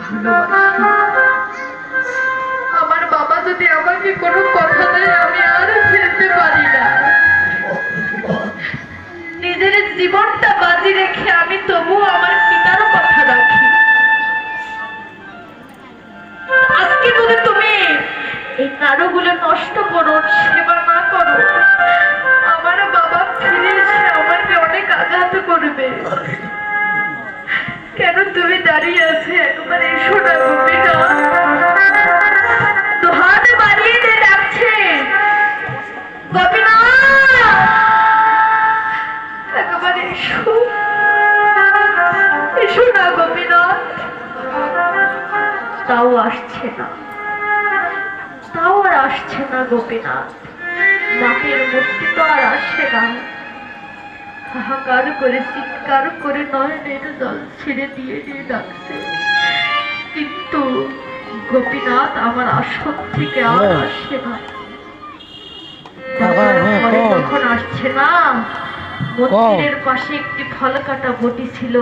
ভালোবাসি। আমার বাবা যদি আমাকে কোনো কথা দেয় আমি আর ফেলতে পারি না। নিজের জীবনটা বাজি রেখে আমি তবুও আমার পিতার কথা রাখি। আজকে যদি তুমি এই নাড়ুগুলো নষ্ট করো, সেবা না করো, আমার বাবা ফিরে এসে আমাকে অনেক আঘাত করবে। কেন তুমি দাঁড়িয়ে আছে? একবার এসো না গোপীটা, দুহাত বাড়িয়ে দিয়ে ডাকছে গোপীনাথ, একবার এসো, এসো না গোপীনাথ। তাও আসছে না, তাও আর আসছে না গোপীনাথ। মাটির মূর্তি তো আর আসছে না। হাহাকার করে চিৎকার করে নয়নের জল ছেড়ে দিয়ে দিয়ে ডাকছে, কিন্তু গোপীনাথ আমার আসন থেকে আর আসছে না। যখন আসছে না, মন্দিরের পাশে একটি ফল কাটা বটি ছিল,